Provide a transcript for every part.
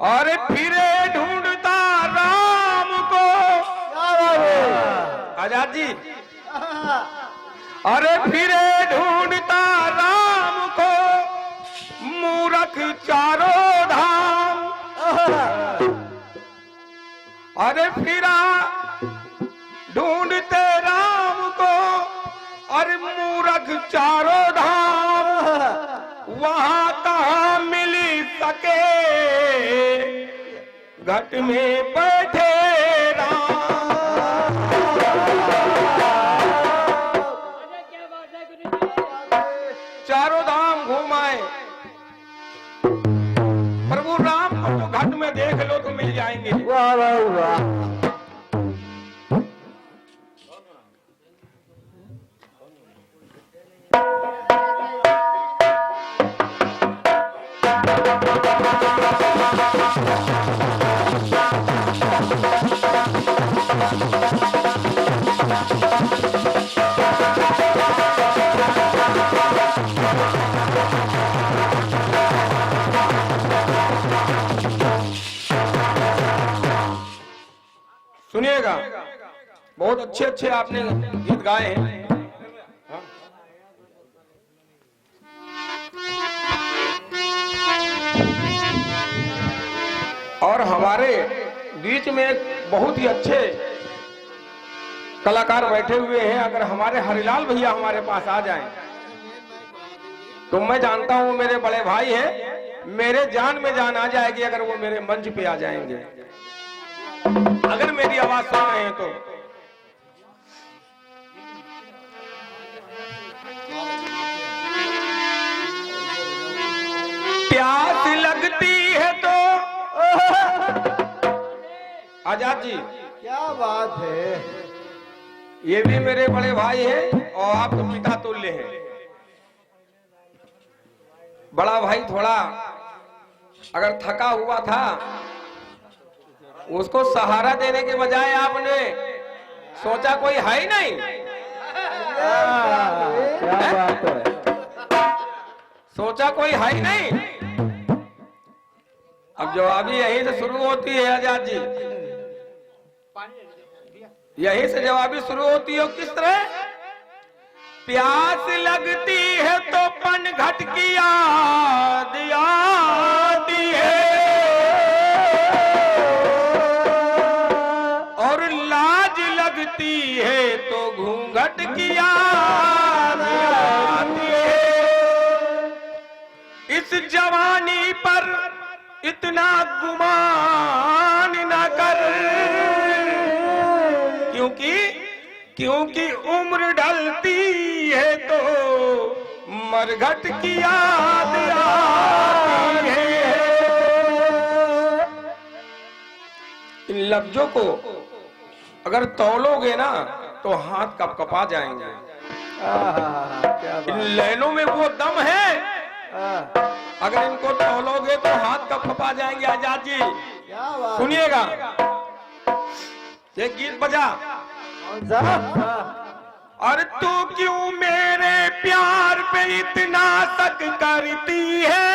अरे फिरे ढूंढता राम को। आजाद जी, अरे फिरे ढूंढता राम को मूरख चारों धाम। अरे फिरा ढूंढते राम को, अरे मूरख चारों धाम। वहां कहाँ मिल सके घट में बैठे राम। चारों धाम घुमाए, प्रभु राम को तो घट में देख लो तो मिल जाएंगे। वाह वाह वाह। सुनिएगा, बहुत अच्छे अच्छे आपने गीत गाए हैं। और हमारे बीच में एक बहुत ही अच्छे कलाकार बैठे हुए हैं। अगर हमारे हरिलाल भैया हमारे पास आ जाएं तो मैं जानता हूं मेरे बड़े भाई हैं, मेरे जान में जान आ जाएगी अगर वो मेरे मंच पे आ जाएंगे। अगर मेरी आवाज सुन रहे हैं तो प्यास लगती है तो आजाद जी, क्या बात है। ये भी मेरे बड़े भाई हैं और आप तो पिता तुल्य हैं। बड़ा भाई थोड़ा अगर थका हुआ था, उसको सहारा देने के बजाय आपने सोचा कोई है ही नहीं। क्या बात है। सोचा कोई है ही नहीं। अब जवाबी यहीं से शुरू होती है आजाद जी, यहीं से जवाबी शुरू होती है। किस तरह? प्यास लगती है तो पन घट की याद आती है, और लाज लगती है तो घूंघट की याद आती है। इस जवानी पर इतना गुमान न कर, क्योंकि उम्र ढलती है तो मरघट की याद आती है। इन लफ्जों को अगर तौलोगे ना तो हाथ कपकपा जाएंगे। इन लाइनों में वो दम है, अगर इनको तौलोगे तो हाथ कपकपा जाएंगे। आजाद जी सुनिएगा, एक गीत बजा। और तू क्यों मेरे प्यार पे इतना शक करती है?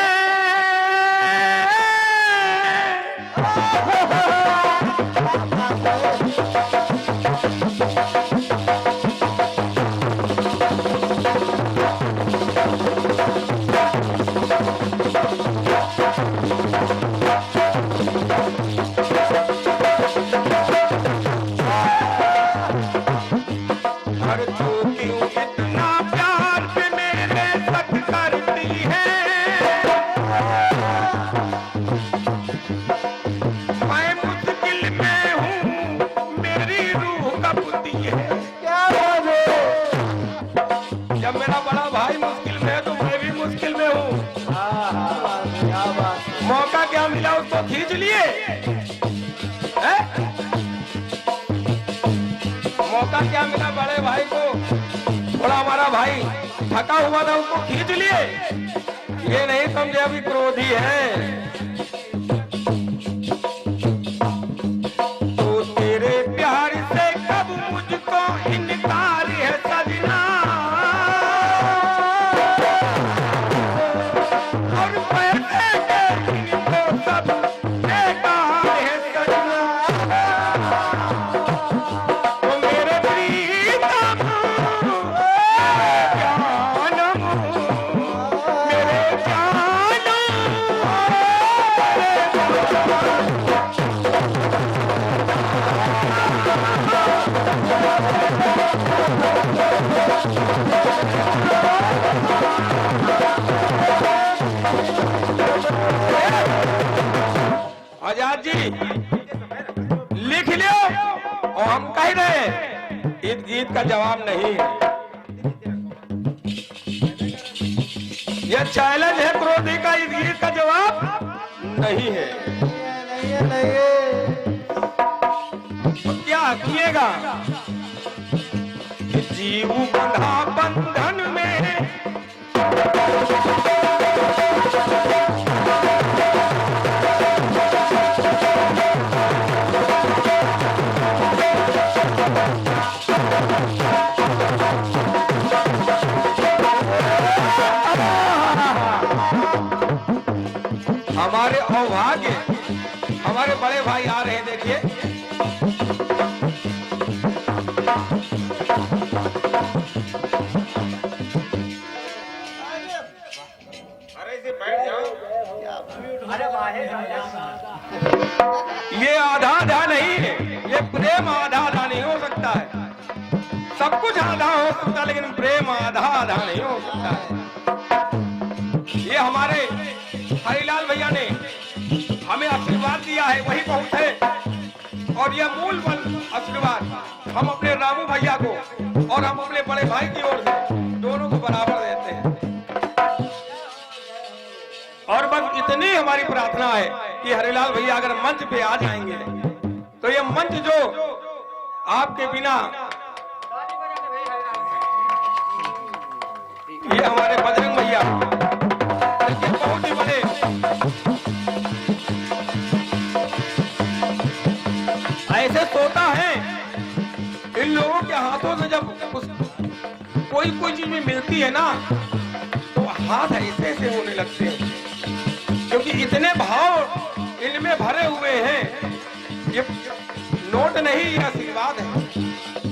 मौका क्या मिला उसको खींच लिए। मौका क्या मिला बड़े भाई को, थोड़ा हमारा भाई थका हुआ था उसको खींच लिए। ये नहीं समझे अभी क्रोधी है। तो तेरे प्यार से कब मुझको इनकार है सजना, और पैसे के इनको सब आजाद जी लिख लो, और हम कह रहे हैं इस गीत का जवाब नहीं है। यह चैलेंज है क्रोधी का, इस गीत का जवाब नहीं है। तो क्या किएगा? जीव बंधा बंधन में, हमारे अभाग्य, हमारे बड़े भाई आ रहे हैं, देखिए। ये आधा आधा नहीं है, ये प्रेम आधा आधा नहीं हो सकता है। सब कुछ आधा हो सकता है, लेकिन प्रेम आधा आधा नहीं हो सकता है। ये हमारे हरिलाल भैया ने हमें आशीर्वाद दिया है, वही बहुत है। और यह मूल बल आशीर्वाद हम अपने रामू भैया को और हम अपने बड़े भाई की ओर से दोनों को बराबर देते हैं। और बस इतनी हमारी प्रार्थना है कि हरिलाल भैया अगर मंच पे आ जाएंगे तो ये मंच जो आपके बिना, ये हमारे बजरंग भैया ये बहुत ही बड़े ऐसे तोता है। इन लोगों के हाथों से जब कोई चीज में मिलती है ना, तो हाथ ऐसे ऐसे होने लगते हैं, क्योंकि इतने भाव इनमें भरे हुए हैं। ये नोट नहीं, ये आशीर्वाद है।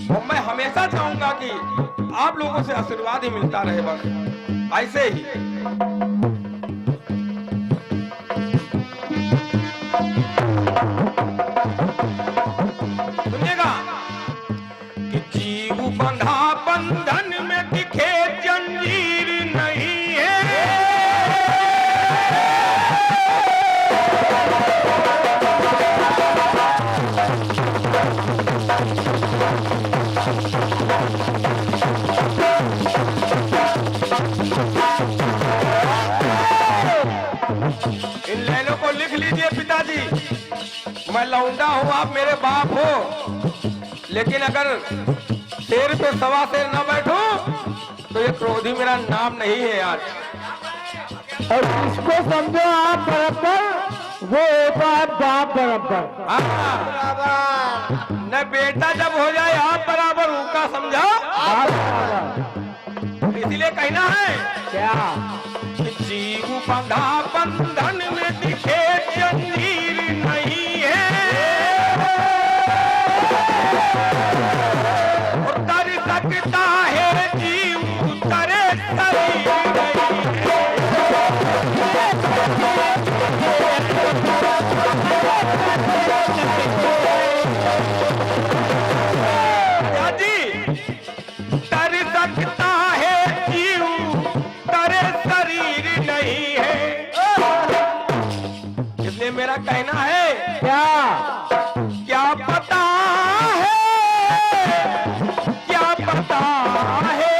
और मैं हमेशा चाहूंगा कि आप लोगों से आशीर्वाद ही मिलता रहे, बस ऐसे ही। सुनिएगा कि जीव बंधा बंधन में दिखे जंजीर नहीं है। इन लाइनों को लिख लीजिए पिताजी। मैं लौंडा हूं, आप मेरे बाप हो, लेकिन अगर शेर पे सवा शेर न बैठूं तो ये क्रोधी मेरा नाम नहीं है आज। और इसको समझो आप बराबर, वो होता है बाप बराबर। हाँ, न बेटा जब हो जाए आप बराबर, उसका समझा बाप बराबर। इसीलिए कहना है क्या? कि जीव बंधा बंधन में दिखे जंजीर नहीं है। और तर सकता है जीव, तरे शरीर नहीं है। क्या जी? तर सकता है जीव, तरे शरीर नहीं है। इसलिए मेरा कहना है, क्या पता है, क्या पता है।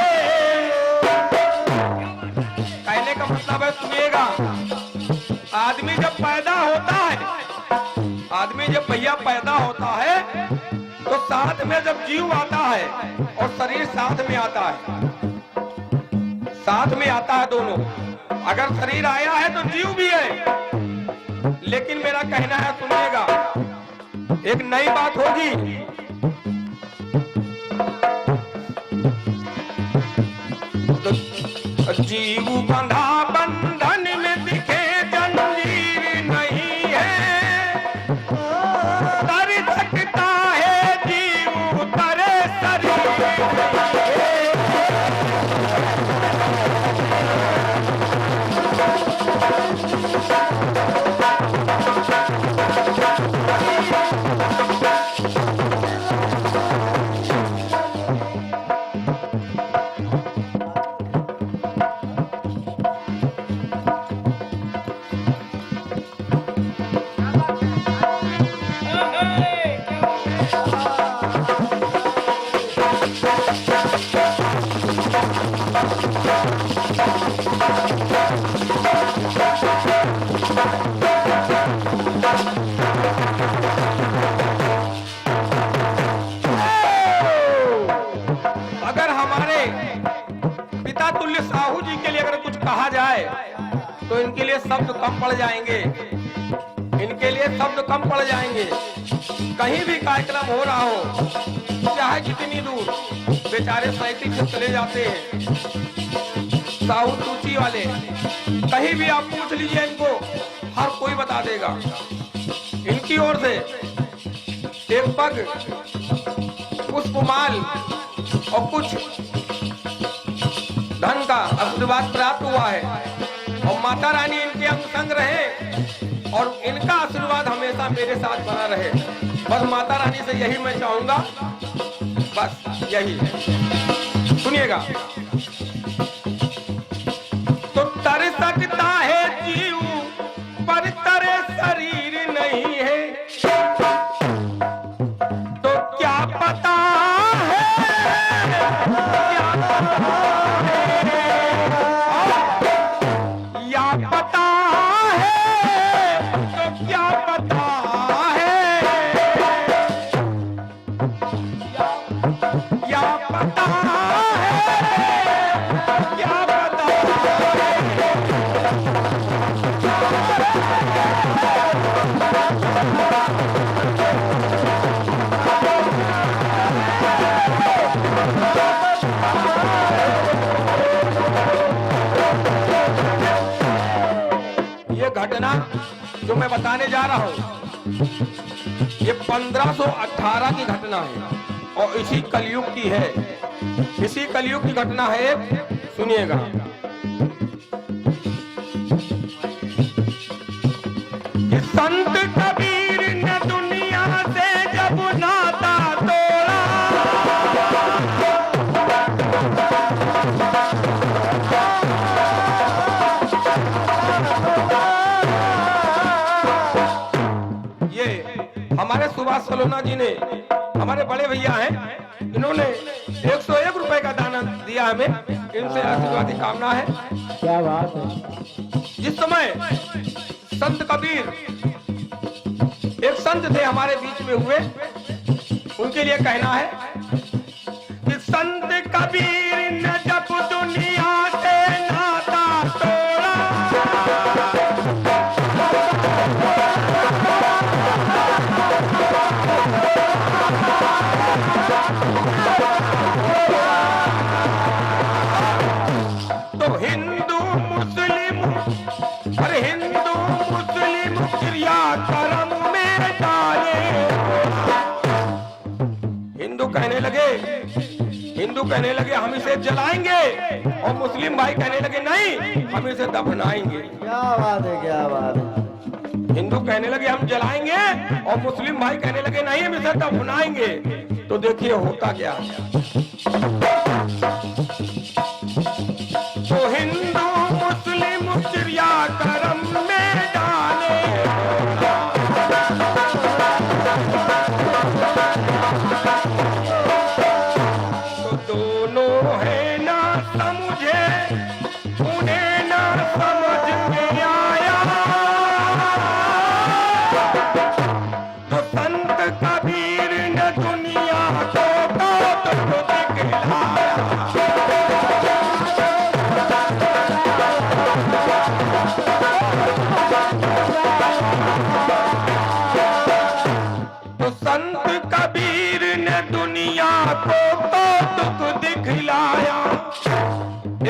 कहने का मतलब है, सुनिएगा, आदमी जब पैदा होता है, आदमी जब भैया पैदा होता है, तो साथ में जब जीव आता है और शरीर साथ में आता है, साथ में आता है दोनों। अगर शरीर आया है तो जीव भी है। लेकिन मेरा कहना है, सुनिएगा, एक नई बात होगी। तो जीव बंधा बंधन में दिखे जंजीर नहीं है। तर सकता है जीव, तरे शरीर नहीं है। अगर हमारे पिता तुल्य साहू जी के लिए अगर कुछ कहा जाए तो इनके लिए शब्द कम पड़ जाएंगे, इनके लिए शब्द कम पड़ जाएंगे। कहीं भी कार्यक्रम हो रहा हो, चाहे कितनी दूर, बेचारे साइकिल से चले जाते हैं। साहू सूची वाले कहीं भी आप पूछ लीजिए इनको, हर कोई बता देगा। इनकी ओर से एक पग पुष्पमाल और कुछ धन का आशीर्वाद प्राप्त हुआ है और माता रानी इनके अंग संग रहे और इनका आशीर्वाद हमेशा मेरे साथ बना रहे। बस माता रानी से यही मैं चाहूंगा, बस यही। सुनिएगा। तो तर सकता है जीव पर तरे शरीर नहीं है, तो क्या पता है, क्या या पता है, तो क्या पता है, या पता है, क्या पता है। ये घटना जो मैं बताने जा रहा हूं, ये 1518 की घटना है और इसी कलयुग की है, इसी कलयुग की घटना है। सुनिएगा। कि संत कबीर ने दुनिया से जब नाता तोड़ा, ये हमारे सुभाष सलोना जी ने, हमारे बड़े भैया हैं, इन्होंने 101 रुपए का दाना दिया हमें, इनसे आशीर्वाद की कामना है। क्या बात है। जिस समय संत कबीर, एक संत थे हमारे बीच में हुए, उनके लिए कहना है कि संत कबीर ने जब दुनिया से नाता तोड़ा, तो हिंदू मुस्लिम, अरे हिंदू मुस्लिम क्रियाक्रम में डाले। हिंदू कहने लगे हम इसे जलाएंगे और मुस्लिम भाई कहने लगे नहीं, हम इसे दफनाएंगे। क्या बात है, क्या बात है। हिंदू कहने लगे हम जलाएंगे और मुस्लिम भाई कहने लगे नहीं, हम इसे दफनाएंगे। तो देखिए होता क्या। तो हिंदू मुस्लिम क्रियाक्रम में डाले, तो दोनों है ना समझे, उन्हें ना समझ में आया। तो संत कबीर ने दुनिया को तो दिखलाया। तो संत कबीर ने दुनिया को तो दुख दिखलाया,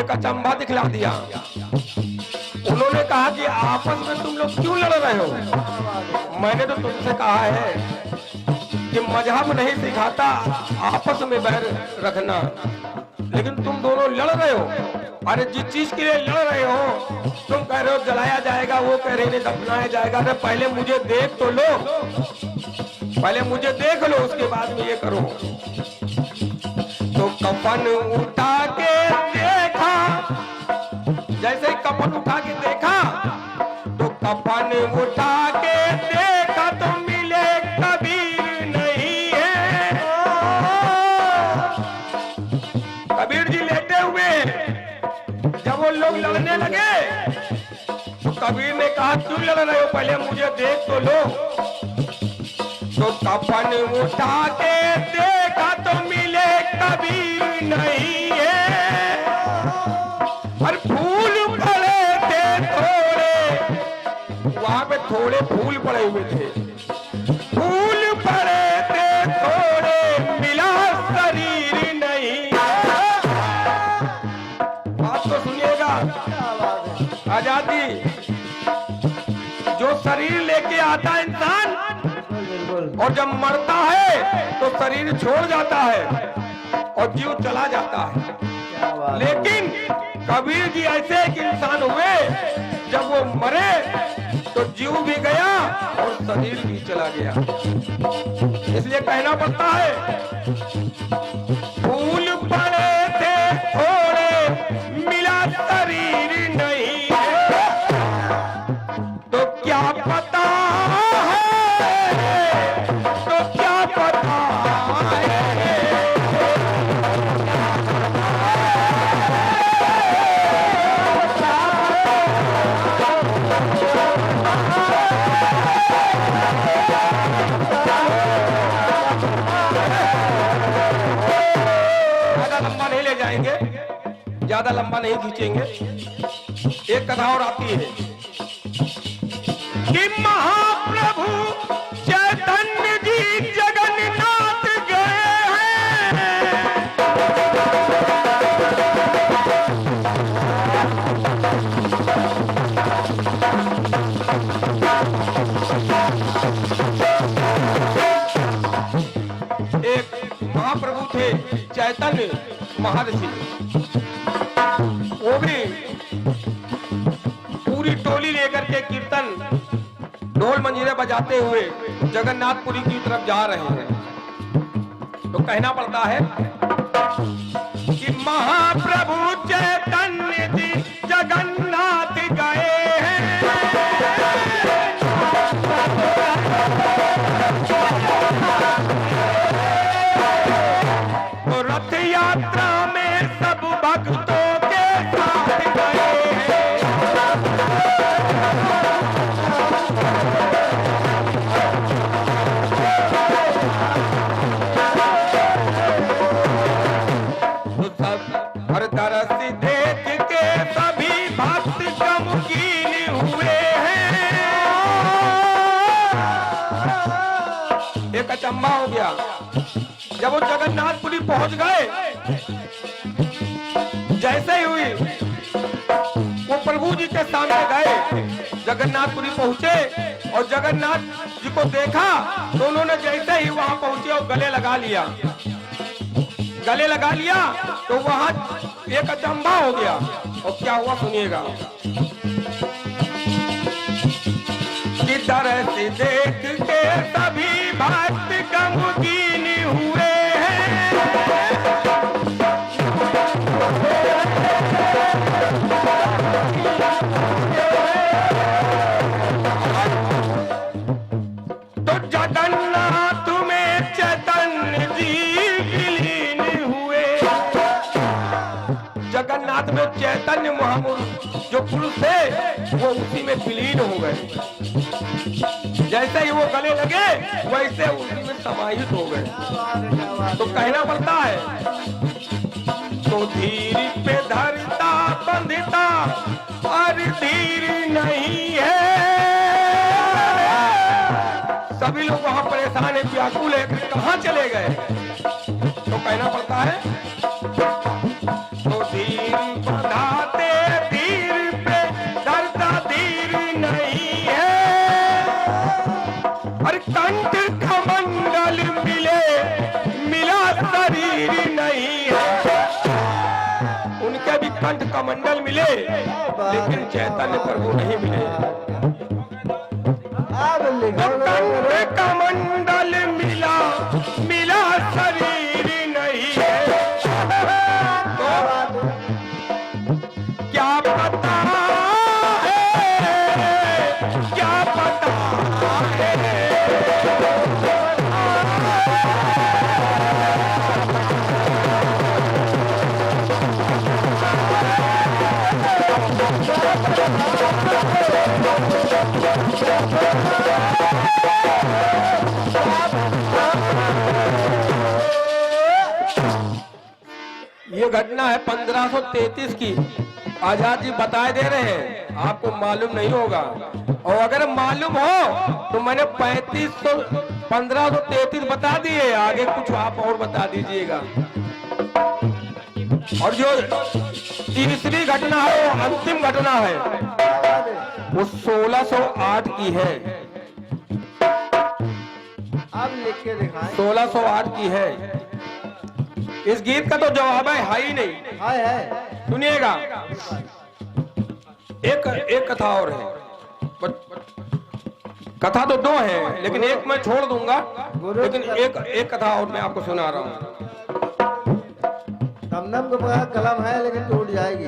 एक अचंभा दिखला दिया। उन्होंने कहा कि आपस में तुम लोग क्यों लड़ रहे हो? मैंने तो तुमसे कहा है कि मजहब नहीं सिखाता आपस में बैर रखना, लेकिन तुम दोनों लड़ रहे हो। अरे जिस चीज के लिए लड़ रहे हो, तुम कह रहे हो जलाया जाएगा, वो कह रहे हैं दफनाया जाएगा। अरे पहले मुझे देख तो लो, पहले मुझे देख लो, उसके बाद में ये करो। तो कफन उठा के देखा, जैसे ही कफन उठा के देखा, तो कफन उठा के देखा तो मिले कबीर नहीं है। कबीर जी लेटे हुए, जब वो लोग लड़ने लगे तो कबीर ने कहा क्यों लड़ रहे हो, पहले मुझे देख तो लो। कफन उठा के देखा तो मिले कबीर नहीं है। और फूल पड़े थे थोड़े, वहां पे थोड़े फूल पड़े हुए थे, फूल पड़े थे थोड़े, मिला शरीर नहीं। बात तो सुनिएगा, आजादी जो शरीर लेके आता है इंसान, और जब मरता है तो शरीर छोड़ जाता है और जीव चला जाता है। लेकिन कबीर जी ऐसे एक इंसान हुए, जब वो मरे तो जीव भी गया और शरीर भी चला गया। इसलिए कहना पड़ता है, फूल पड़े थे थोड़े, मिला शरीर नहीं है। तो क्या पता है, तो क्या पता है। ज्यादा लंबा नहीं ले जाएंगे, ज्यादा लंबा नहीं खींचेंगे। एक कथा और आती है कि महाप्रभु चैतन्य जी जगन्नाथ गए हैं। एक महाप्रभु थे चैतन्य महर्षि, वो भी पूरी टोली लेकर के कीर्तन ढोल मंजीरे बजाते हुए जगन्नाथपुरी की तरफ जा रहे हैं। तो कहना पड़ता है कि महाप्रभु चैतन्य जी जगन्नाथ गए हैं। तो रथ यात्रा में सब भक्तों के साथ गए हैं। हर तरस देख के सभी भक्त गमगीन हुए हैं। एक अचंभा हो गया, जब वो जगन्नाथपुरी पहुंच गए, जैसे ही हुई वो प्रभु जी के सामने गए, जगन्नाथपुरी पहुंचे और जगन्नाथ जी को देखा तो उन्होंने जैसे ही वहां पहुंचे और गले लगा लिया, गले लगा लिया। तो वहां एक अचंभा हो गया, और क्या हुआ सुनिएगा। कि तरस देख के सभी भक्त गमगीन हुए हैं। तो जगन्नाथ में चैतन्य जी विलीन हुए। जगन्नाथ में चैतन्य महापुरुष जो पुरुष थे वो उसी में विलीन हो गए। जैसे ही वो गले लगे वैसे उसी में समाहित हो गए। तो कहना पड़ता है, तो धीर पे धरता बंधता और धीर नहीं है। सभी लोग वहां परेशान है, व्याकुल है, कहां चले गए। तो कहना पड़ता है, तो धीर बंधाते धीर पे धरता धीर नहीं है। और कंठ कमंडल मिले, मिला शरीर नहीं है। उनके भी कंठ कमंडल मिले, लेकिन चैतन्य प्रभु नहीं मिले। कंठ कमंडल मिला, मिला शरीर नहीं है। तो क्या पता है, क्या पता है। क्या ये घटना है 1533 की। आजाद जी बताए दे रहे हैं, आपको मालूम नहीं होगा, और अगर मालूम हो तो मैंने 1533 बता दिए, आगे कुछ आप और बता दीजिएगा। और जो तीसरी घटना है वो अंतिम घटना है, वो 1608 की है। आप लिख के दिखाएं। 1608 की है। इस गीत का तो जवाब है ही नहीं। है सुनिएगा, एक कथा और है। कथा तो दो है, लेकिन एक मैं छोड़ दूंगा, लेकिन एक कथा और मैं आपको सुना रहा हूँ। कमनम के पास कलम है लेकिन टूट जाएगी,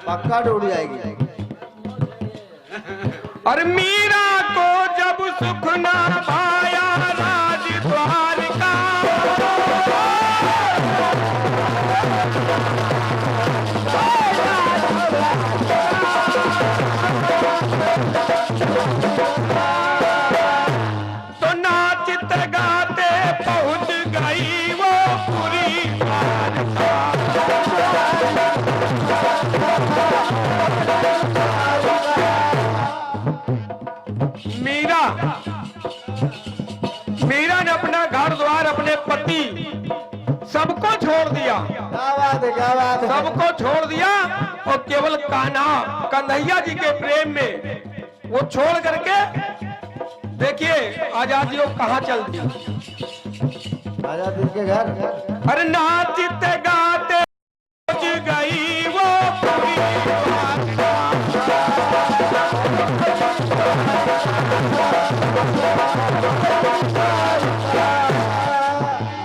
पक्का टूट जाएगी। और मीरा को जब सुख ना पाया राजद्वार का, तो नाचते गाते पहुंच गई वो पूरी द्वारका। मीरा ने अपना घर द्वार, अपने पति, सबको छोड़ दिया। क्या बात है, क्या बात है। सबको छोड़ दिया और केवल कान्हा, कन्हैया जी के प्रेम में वो छोड़ करके, देखिए आजाद जी वो कहाँ चल दी। आजाद जी के घर। अरे नाचते गाते पहुंच गई वो पूरी द्वारका।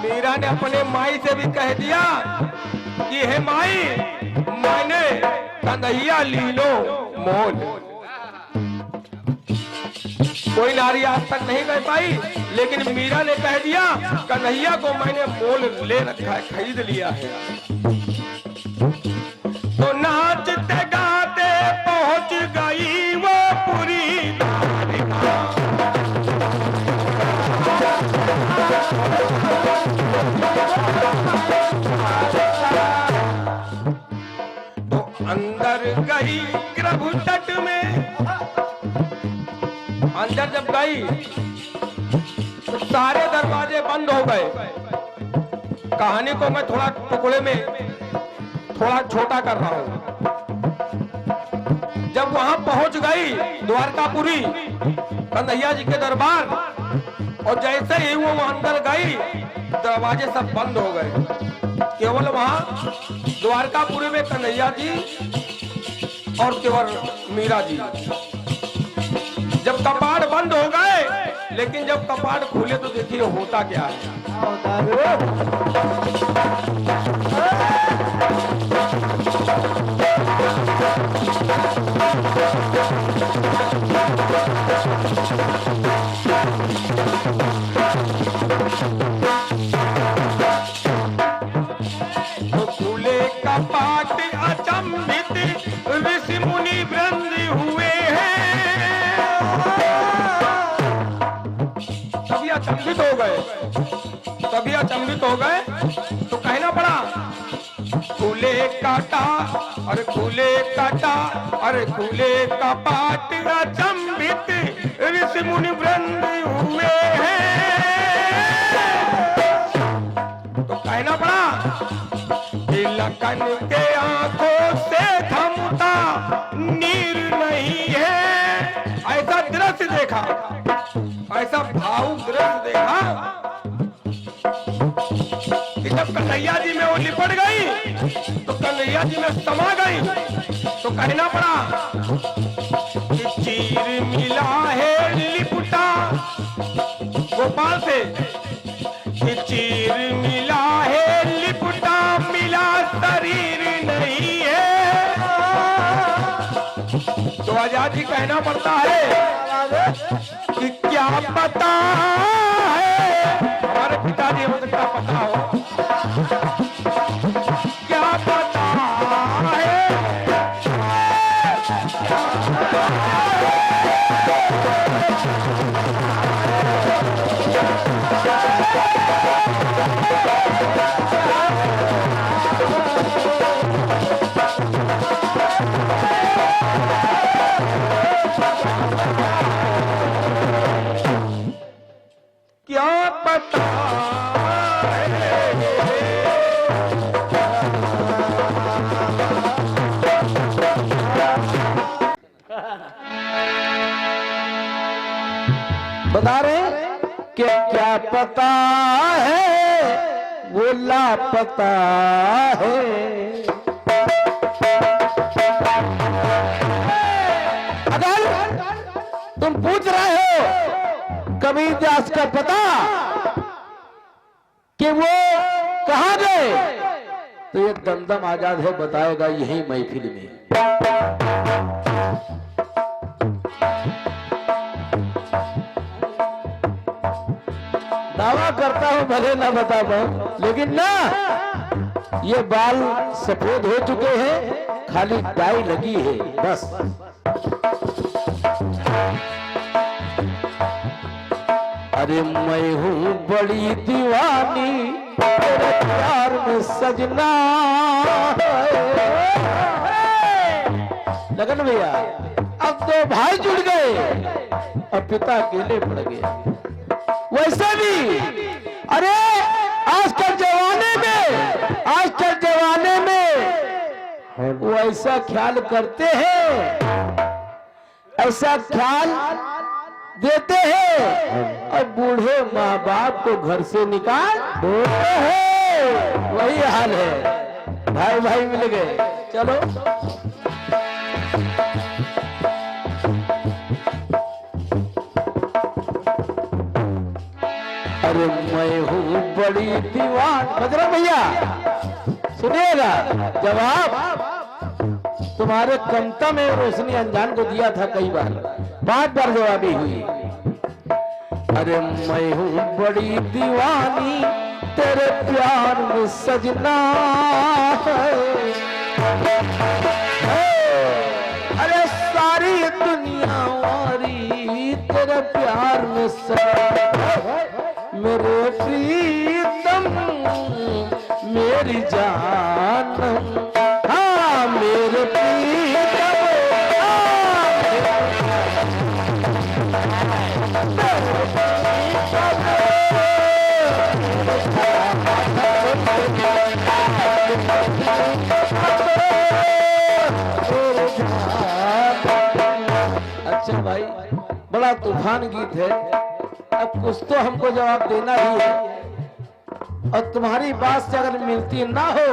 मीरा ने अपने माई से भी कह दिया कि हे माई, मैंने कन्हैया ली लो मोल। कोई नारी आज तक नहीं कह पाई, लेकिन मीरा ने कह दिया कन्हैया को मैंने मोल ले रखा है, खरीद लिया है। तो नाचते गाते पहुंच गई वो पूरी द्वारका। तो अंदर गई प्रभु तट में, अंदर जब गई तो सारे दरवाजे बंद हो गए। कहानी को मैं थोड़ा टुकड़े में थोड़ा छोटा कर रहा हूं। जब वहां पहुंच गई द्वारकापुरी कन्हैया जी के दरबार, और जैसे ही वो अंदर गई दरवाजे सब बंद हो गए। केवल वहां द्वारकापुरी में कन्हैया जी और केवल मीरा जी। जब कपाट बंद हो गए, लेकिन जब कपाट खुले तो देखिए होता क्या है। तो खुले कपाट अचंभित ऋषि मुनि वृंद हुए हैं। सभी अचंभित हो गए, सभी अचंभित हो गए। तो कहना पड़ा खुले काटा, अरे खुले काटा, अरे खुले कपाट अचंभित ऋषि मुनि वृंद हुए हैं। तो कहना पड़ा लखन के आंखों से थमता नीर नहीं है। ऐसा दृश्य देखा, ऐसा भावुक दृश्य देखा कि जब कन्हैया जी में वो लिपट गई तो कन्हैया जी में समा गई। तो कहना पड़ा कि चीर मिला है लिपटा गोपाल से, कि चीर मिला है लिपटा, मिला शरीर नहीं है। तो आजाद जी कहना पड़ता है कि क्या पता है, हमारे पिताजी हो सकता पता हो, क्या पता है। बता रहे हैं कि क्या पता है वो लापता है। अगर तुम पूछ रहे हो कबीर दास का पता कि वो कहां गए, तो ये दमदम आजाद है बताएगा यही महफिल में। दावा करता हूं भले ना बता पाऊं, लेकिन ना ये बाल सफेद हो चुके हैं, खाली डाई लगी है बस। अरे मैं हूं बड़ी दीवानी तेरे प्यार में सजना। लगन भैया अब तो भाई जुड़ गए और पिता अकेले पड़ गए। वैसे भी अरे आजकल जमाने में वो ऐसा ख्याल करते हैं, ऐसा ख्याल देते हैं और बूढ़े माँ बाप को घर से निकाल देते हैं। वही हाल है, भाई भाई मिल गए। चलो अरे मैं हूँ बड़ी दीवान। बजरंग भैया सुनिएगा, जवाब तुम्हारे कमता में रोशनी अनजान को दिया था कई बार, 5 बार जवाबी हुई। अरे मैं हूँ बड़ी दीवानी तेरे प्यार में सजना। अरे सारी दुनिया वारी तेरे प्यार में सजना। मेरे प्रीतम मेरी जानम, हाँ मेरे प्रीतम, अच्छा भाई बड़ा तूफान गीत है, अब कुछ तो हमको जवाब देना ही है। और तुम्हारी बात से अगर मिलती ना हो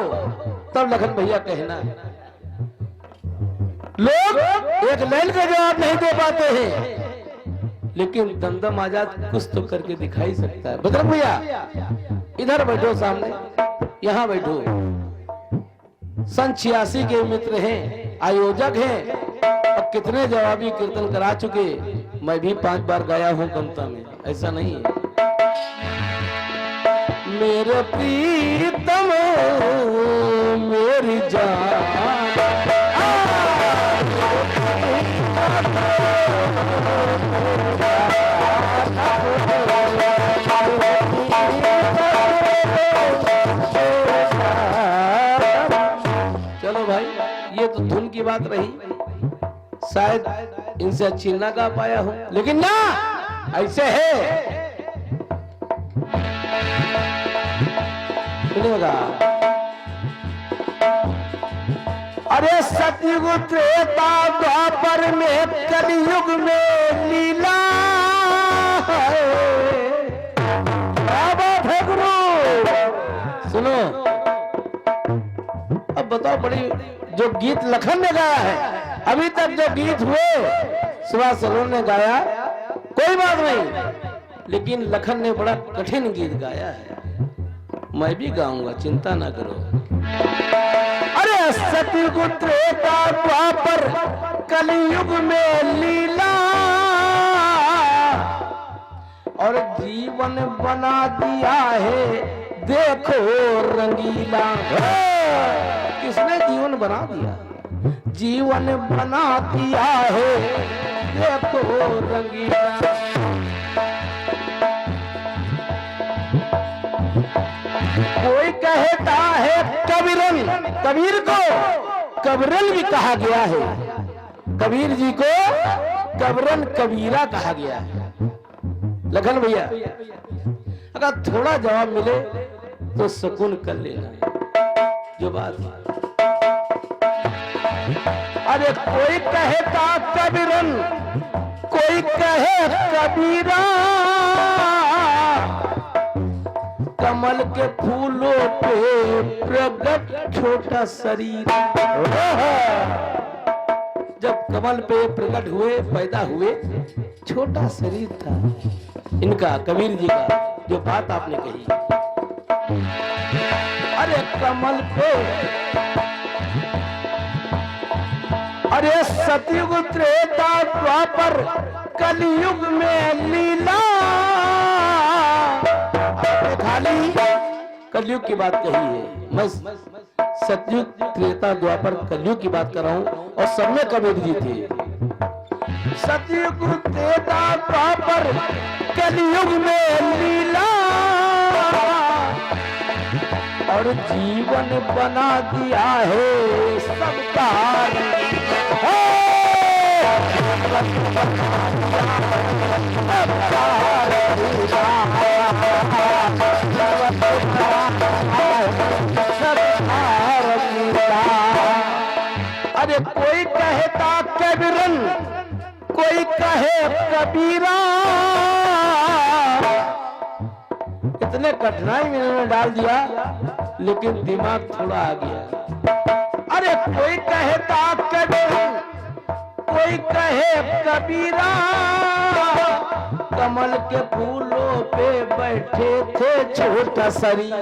तब लखन भैया कहना। लोग एक लाइन का जवाब नहीं दे पाते हैं, लेकिन दमदम आजाद कुछ तो करके दिखाई सकता है। बजरंग भैया इधर बैठो, सामने यहां बैठो। सन 86 के मित्र हैं, आयोजक हैं, अब कितने जवाबी कीर्तन करा चुके। मैं भी 5 बार गाया हूं कमता में, ऐसा नहीं है। मेरे प्रीतम मेरी जान, चलो भाई ये तो धुन की बात रही, शायद इनसे अच्छी ना गा पाया हूं, लेकिन ना ऐसे है सुनेगा। अरे सतयुग त्रेता द्वापर में कलयुग में लीला है। क्या बात है गुरु, सुनो अब बताओ। बड़ी जो गीत लखन ने गाया है, अभी तक जो गीत हुए सुभाष सरोन ने गाया, कोई बात नहीं, लेकिन लखन ने बड़ा कठिन गीत गाया है। मैं भी गाऊंगा, चिंता ना करो। अरे सतयुग त्रेता द्वापर कलयुग में लीला, और जीवन बना दिया है देखो रंगीला। किसने जीवन बना दिया? जीवन बना दिया है देखो रंगीला। कोई कहता है कबीरन, कबीर को कबरन भी कहा गया है। कबीर जी को कबरन कबीरा कहा गया है। लखन भैया अगर थोड़ा जवाब मिले तो सुकून कर लेना जो बात। अरे कोई कहता कबीरन कोई कहे कबीरा कमल के फूलों पे प्रगट छोटा शरीर। जब कमल पे प्रकट हुए, पैदा हुए, छोटा शरीर था इनका, कबीर जी का, जो बात आपने कही। अरे कमल पे, अरे सतयुग त्रेता द्वापर कलयुग में लीला। खाली कलयुग की बात कही है, मैं सतयुग त्रेता द्वापर कलयुग की बात कर रहा हूं, और सब में कबीर जी थे। सतयुग त्रेता द्वापर कलयुग में लीला, और जीवन बना दिया है सबका। अरे कोई कहता कबीरन, कोई कहे कबीरा। इतने कठिनाई में इन्होंने डाल दिया, लेकिन दिमाग थोड़ा आ गया। अरे कोई कहता कबीरन, कोई कहे कबीरा, कमल के फूलों पे बैठे थे छोटा शरीर।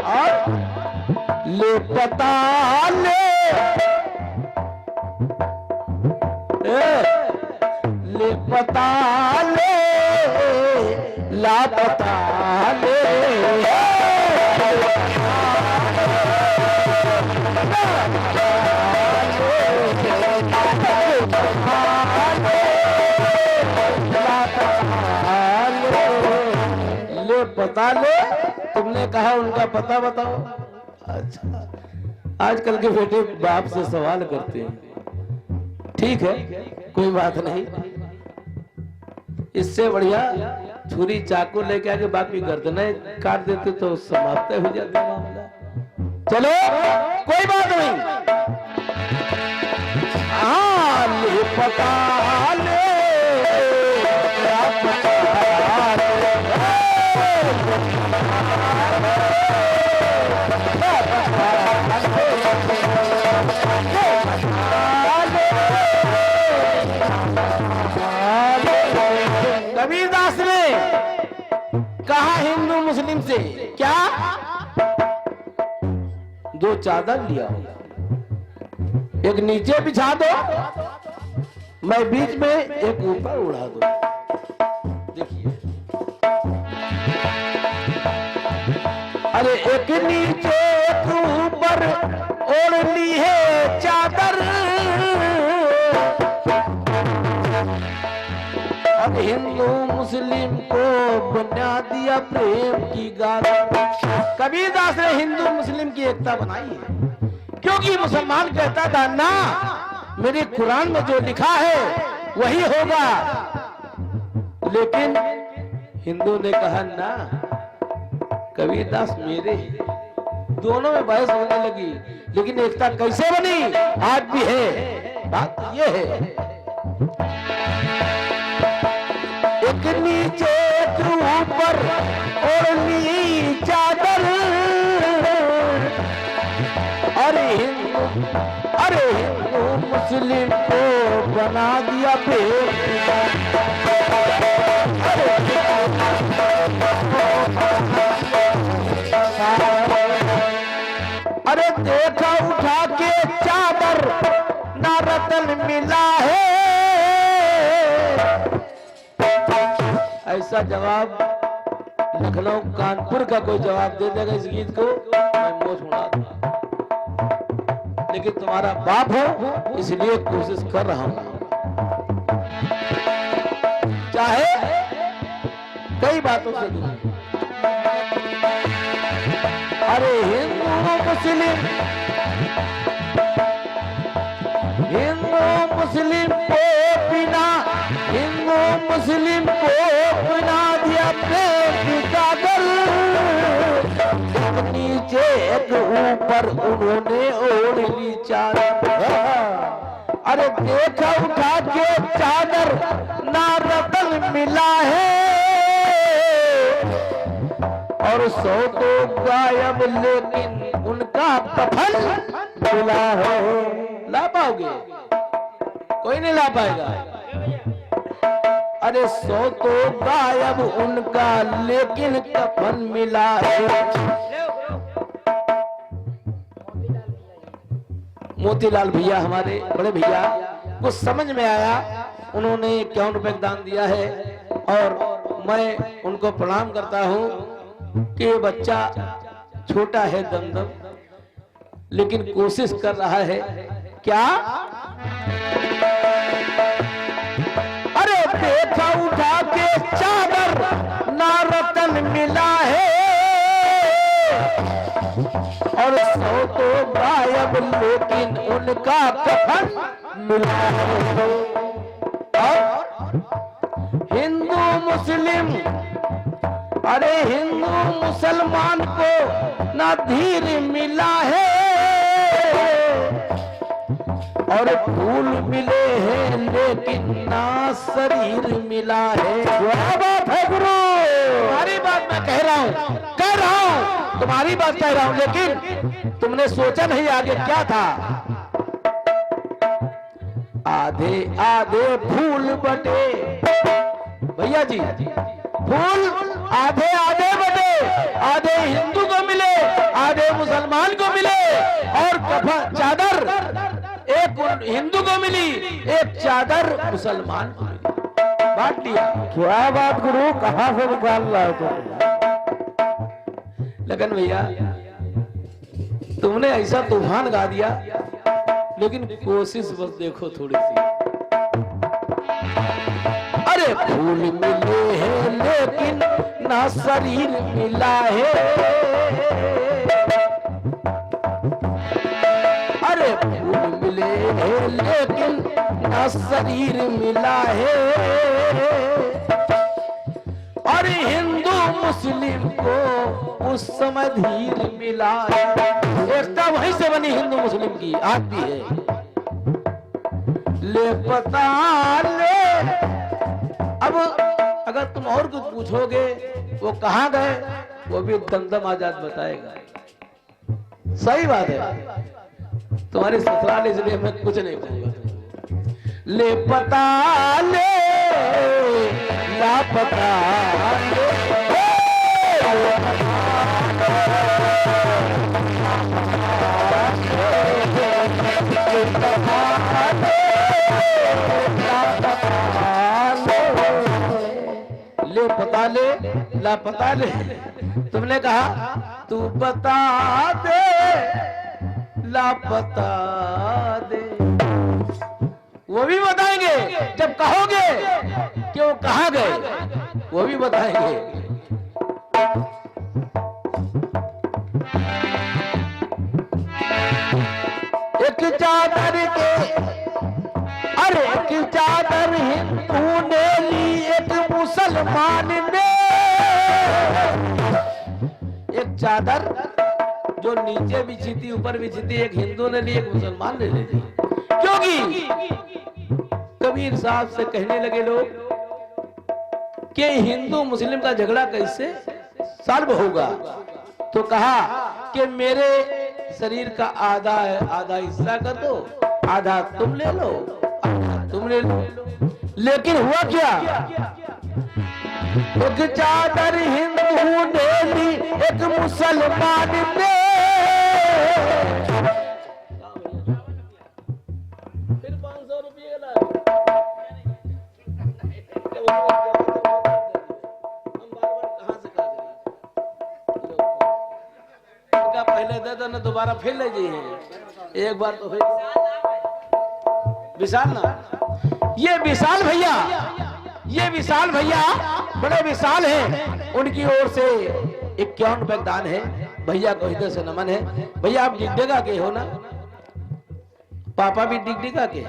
और ले पता ले, ले पता ले, लापता ले। ले पता ले, तुमने कहा उनका पता बताओ। अच्छा, आजकल के बेटे बाप से सवाल करते हैं। ठीक है, कोई बात नहीं, इससे बढ़िया छुरी चाकू लेके आके बाकी गर्दनें काट देते तो समाप्त हो जाता मामला। चलो कोई बात नहीं। हाँ, ले पता ले, कबीरदास ने कहा हिंदू मुस्लिम से, क्या दो चादर लिया, एक नीचे बिछा दो, मैं बीच में, एक ऊपर उड़ा दो। देखिए, अरे एक नीचे एक ऊपर ओढ़नी है चादर, अब हिंदू मुस्लिम को बना दिया प्रेम की गाथा। कबीरदास ने हिंदू मुस्लिम की एकता बनाई है, क्योंकि मुसलमान कहता था ना, मेरे कुरान में जो लिखा है वही होगा, लेकिन हिंदू ने कहा ना, कबीरदास मेरे। दोनों में बहस होने लगी, लेकिन एकता कैसे बनी आज भी है। बात ये है, एक नीचे एक ऊपर ओढ़नी चादर, अरे हिंदू मुस्लिम को बना दिया अरे देखा उठा के चादर ना रतन मिला है। ऐसा जवाब लखनऊ कानपुर का कोई जवाब दे देगा इस गीत को, मैं मोह सुना दूंगा, लेकिन तुम्हारा बाप हो इसलिए कोशिश कर रहा हूं। चाहे कई बातों से दूर, अरे हिंदू मुस्लिम को बिना, हिंदू मुस्लिम को बिना दिया प्रेम की चादर, नीचे एक ऊपर उन्होंने ओढ़ ली चादर। अरे देखा उठा के चादर ना रतन मिला है, और 100 तो गायब लेकिन उनका कफन मिला है। ला पाओगे? कोई नहीं ला पाएगा। अरे 100 तो गायब उनका लेकिन कफन मिला है। मोतीलाल भैया हमारे बड़े भैया कुछ समझ में आया, उन्होंने 51 रुपए दान दिया है और मैं उनको प्रणाम करता हूं कि ये बच्चा छोटा है दमदम, लेकिन कोशिश कर रहा है। क्या? अरे देखा उठा के चादर ना रतन मिला है, और 100 तो गायब लेकिन उनका कफन मिला है। और हिंदू मुस्लिम, अरे हिंदू मुसलमान को ना धीर मिला है, और फूल मिले हैं लेकिन ना शरीर मिला है। क्या बात है गुरु? तुम्हारी बात मैं कह रहा हूं, तुम्हारी बात कह रहा हूं, लेकिन तुमने सोचा नहीं आगे क्या था। आधे आधे फूल बटे, भैया जी, फूल आधे आधे बटे, आधे हिंदू को मिले, आधे मुसलमान को मिले, और कफन चादर एक हिंदू को मिली, एक चादर मुसलमान को मिली, बांट लिया। क्या बात गुरु, कहां से निकाल रहा है तुम? लगन भैया तुमने ऐसा तूफान गा दिया, लेकिन कोशिश बस देखो थोड़ी सी। अरे फूल मिले हैं लेकिन ना शरीर मिला है, अरे फूल मिले हैं लेकिन ना शरीर मिला है, और हिंदू मुस्लिम को उस समय धीर मिला है। एकता वहीं से बनी हिंदू मुस्लिम की, आज भी है। ले पता ले, अब अगर तुम और कुछ पूछोगे वो कहां गए, वो भी दमदम आजाद बताएगा। सही बात है, तुम्हारे ससुराल, इसलिए मैं कुछ नहीं कहूंगा। ले पता ले, लापता ले, ले पता ले, लापता ले। तुमने कहा तू बता दे, लापता दे, वो भी बताएंगे। जब कहोगे कि वो कहां गए, वो भी बताएंगे। एक चादर के, अरे एक चादर हिंदू ने ली, एक मुसलमान ने, एक चादर जो नीचे बिछी थी ऊपर बिछी थी, एक हिंदू ने ली, एक मुसलमान ने ले ली। क्योंकि कबीर साहब से कहने लगे लोग कि हिंदू मुस्लिम का झगड़ा कैसे सॉल्व होगा, तो कहा कि मेरे शरीर का आधा है, आधा हिस्सा कर दो, आधा तुम ले लो, आधा तुम ले लो। लेकिन हुआ क्या? एक चादर हिंदू ने ली, एक मुसलमान ने, फिर 500 रुपये का पहले दे दो ना, दोबारा फिर ले जाइए। एक बार तो विशाल ना, ये विशाल भैया, ये विशाल भैया बड़े विशाल हैं, उनकी ओर से 51 रुपए दान है। भैया को हृदय से नमन है। भैया आप डिगडिगा के हो ना? पापा भी डिगडिगा के?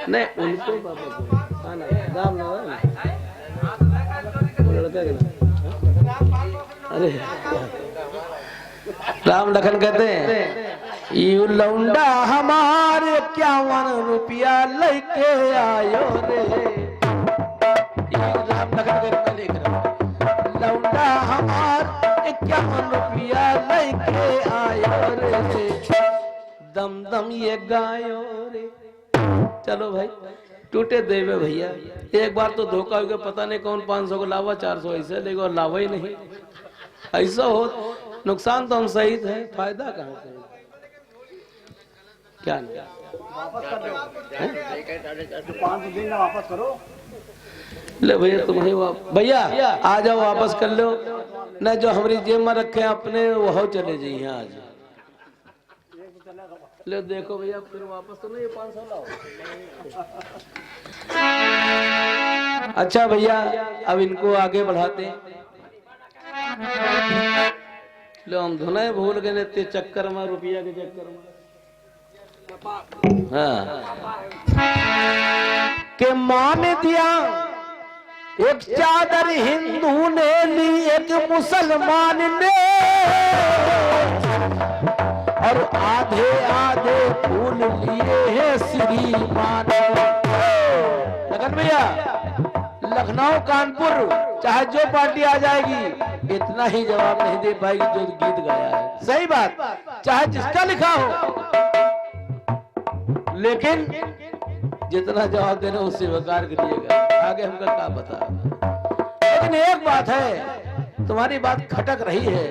नहीं, उनको पापा को हाँ ना, राम ना लड़का के ना। अरे राम लखन कहते हैं यू लौंडा हमारे 51 रुपया लेके आयो रे। राम लखन करके लिख रहा लौंडा हमार 51 रुपया लेके आयो रे, दम दम ये गायो रे। चलो भाई टूटे देवे भैया, एक बार तो धोखा हो गया, पता नहीं कौन 500 को लावा 400 ऐसे लेगा और लावा ही नहीं। ऐसा हो नुकसान तो हम सही थे, फायदा कहाँ से? क्या नहीं वापस करो। ले भैया तुम ही भैया आ जाओ वापस कर लो, न जो हमारी जेब में रखे अपने वो चले जाइए आज। ले देखो भैया फिर वापस तो नहीं 500 लाओ। अच्छा भैया अब इनको आगे बढ़ाते हैं। लो हम धुनाए भूल गए ते चक्कर में, रुपया के चक्कर में। हाँ के मान दिया एक चादर हिंदू ने ली एक मुसलमान ने, और आधे आधे फूल लिए हैं श्रीमान। लगन भैया लखनऊ कानपुर चाहे जो पार्टी आ जाएगी इतना ही जवाब नहीं दे पाएगी जो गीत गाया है। सही बात, चाहे जिसका लिखा हो, लेकिन जितना जवाब देना उससे वकार करिएगा, आगे हमका क्या बता। लेकिन एक बात है, तुम्हारी बात खटक रही है,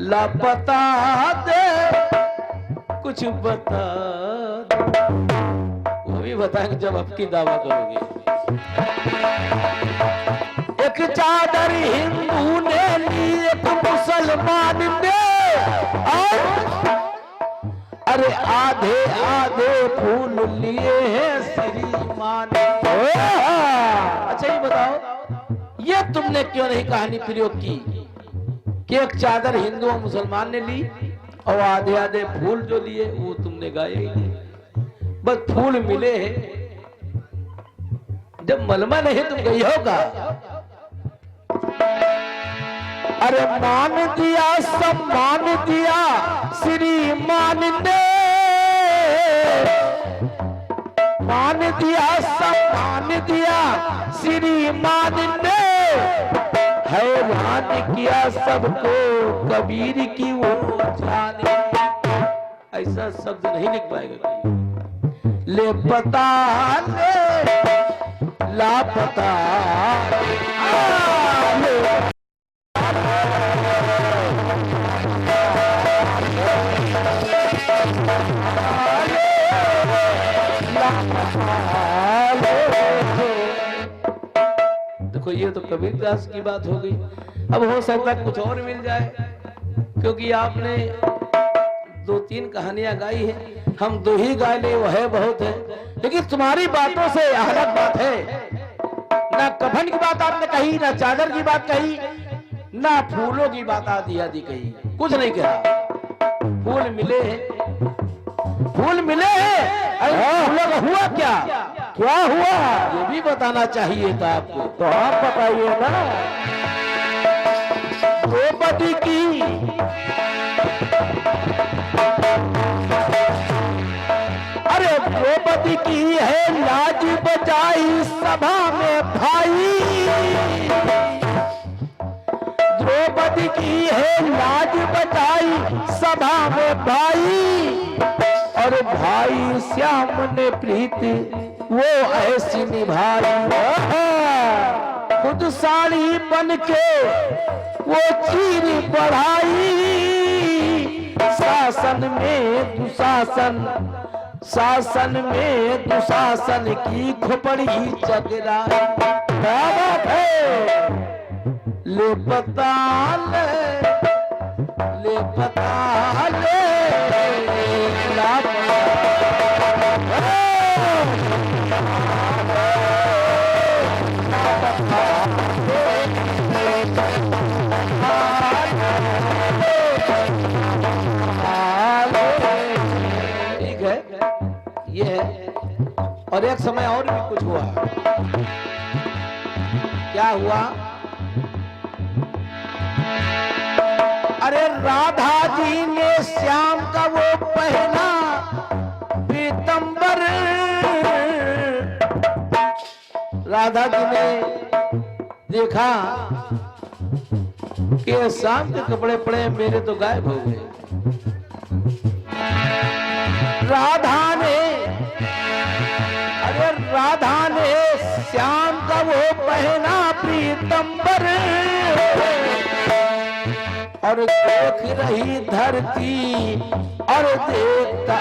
लापता दे कुछ बता दे। वो भी बताएंगे जब आपकी दावा करोगे। एक चादर हिंदू ने ली एक मुसलमान ने, और अरे आधे आधे फूल लिए हैं श्रीमान। अच्छा ये बताओ ये तुमने क्यों नहीं कहानी प्रयोग की कि एक चादर हिंदू और मुसलमान ने ली और आधे आधे फूल जो लिए वो तुमने गाए ही नहीं, बस फूल मिले हैं। जब मलमा नहीं तुम गई होगा। अरे मान दिया सम्मान दिया श्रीमान ने, मान दिया सम्मान दिया श्रीमान ने, हैरान किया सबको कबीर की वो जाने। ऐसा शब्द नहीं लिख पाएगा कोई। ले पता ले लापता देखो ये तो कबीरदास की बात हो गई। अब हो सकता है कुछ और मिल जाए, क्योंकि आपने 2-3 कहानियां गाई है, हम 2 ही गा ले वो है बहुत है। लेकिन तुम्हारी बातों से अलग बात है, ना कफन की बात आपने कही, ना चादर की बात कही, ना फूलों की बात आदि आदि कही, कुछ नहीं कहा। फूल मिले हैं, फूल मिले हैं, फूलों का हुआ क्या क्या हुआ ये भी बताना चाहिए था आपको, तो आप बताइए ना। द्रौपदी की अरे द्रौपदी की है लाज बचाई सभा में भाई, द्रौपदी की है लाज बचाई सभा में भाई, और भाई श्याम ने प्रीति वो ऐसी निभाई। खुद साड़ी बन के वो चीर बढ़ाई, शासन में दुशासन, शासन में दुशासन की खोपड़ी चकराई। क्या बात है, ले पता ले पता ले ठीक है ये है। और एक समय और भी कुछ हुआ। क्या हुआ? अरे राधा जी ने श्याम का वो पहना पीतंबर, राधा जी ने देखा कि श्याम के कपड़े पड़े, मेरे तो गायब हो गए। राधा ने, अरे राधा ने श्याम का वो पहना पीतंबर, और देख रही धरती और देखता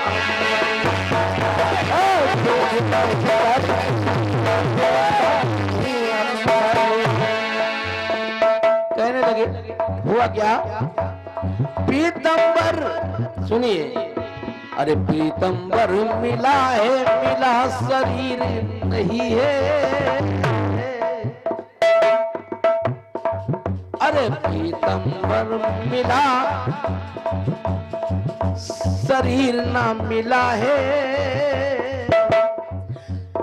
कहने लगे हुआ क्या? पीतंबर, सुनिए, अरे पीतंबर मिला है, मिला शरीर नहीं है। अरे पीतंबर मिला, शरीर ना मिला है।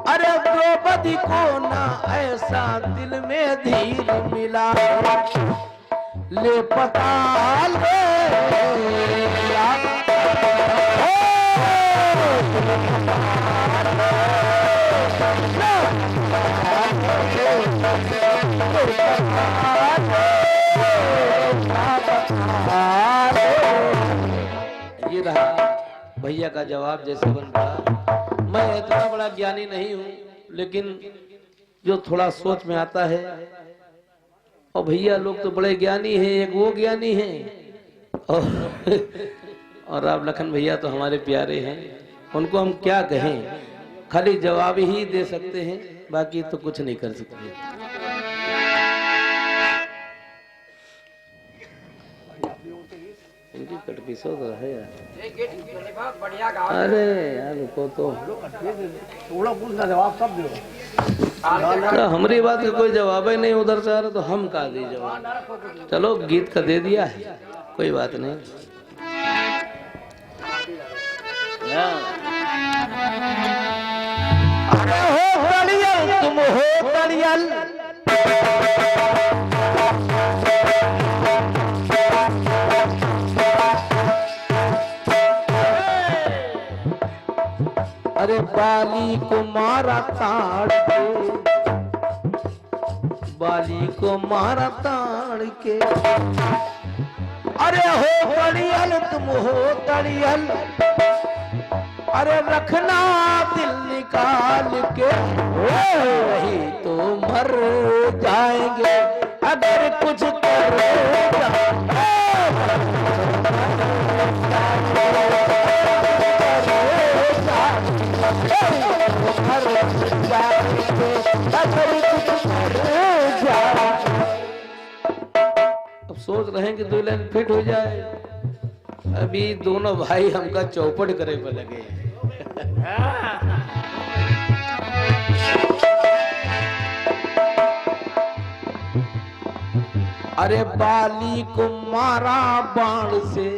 अरे द्रौपदी को ना ऐसा दिल में धीर मिला है। ले पताल ये रहा भैया का जवाब जैसे बन पड़ा। मैं इतना बड़ा ज्ञानी नहीं हूँ, लेकिन जो थोड़ा सोच में आता है, और भैया लोग तो बड़े ज्ञानी हैं, एक वो ज्ञानी हैं और आप लखन भैया तो हमारे प्यारे हैं, उनको हम क्या कहें, खाली जवाब ही दे सकते हैं, बाकी तो कुछ नहीं कर सकते। इनकी कटपीसो तो है यार। अरे यार रुको तो, थोड़ा पूछना जवाब सब दो। हमारी बात का कोई जवाब ही नहीं उधर से आ रहा, तो हम का दी जवाब। चलो गीत का दे दिया है, कोई बात नहीं। अरे हो तड़ियल, तुम हो तड़ियल, अरे बाली को मारा ताड़ के, बाली को मारा ताड़ के। अरे हो तड़ियल, तुम हो तड़ियल, अरे रखना दिल निकाल के, वही तो मर जाएंगे अगर कुछ कर अब सोच रहे हैं कि दो लाइन फिट हो जाए। अभी दोनों भाई हमका चौपट करे पे लगे। अरे बाली को मारा बाण से,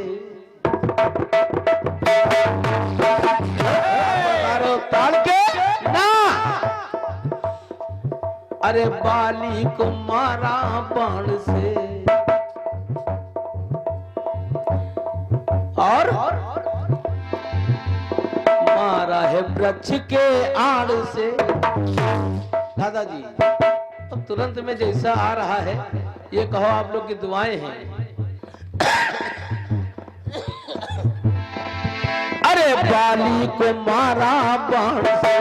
ताड़ के ना, अरे बाली को मारा बाण से, और मारा है वृक्ष के आड़ से। दादाजी अब तुरंत में जैसा आ रहा है, ये कहो आप लोग की दुआएं हैं। अरे बाली को मारा बाण से,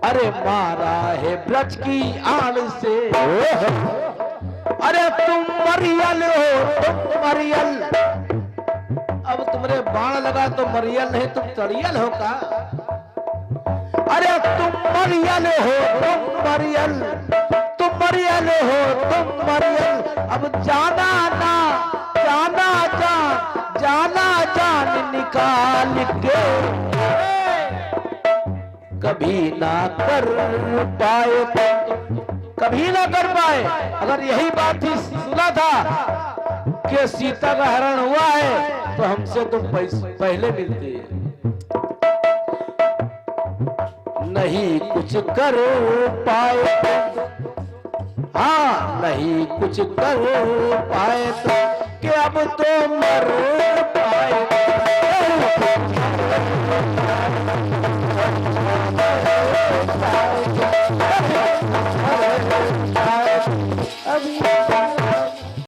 अरे मारा है वृक्ष की आड़ से। अरे तुम मरियल हो, तुम मरियल, अब तुम्हारे बाण लगा तो मरियल नहीं, तुम तड़ियल हो का? अरे तुम मरियल हो, तुम मरियल, तुम मरियल हो, तुम मरियल। अब जाना ना, जाना जान, जाना जान निकाल के, कभी ना कर पाए, कभी ना कर पाए। अगर यही बात ही सुना था कि सीता का हरण हुआ है, तो हमसे तो पहले मिलती है। नहीं कुछ कर पाए, हाँ नहीं कुछ कर पाए तो कि अब तो मर पाएगा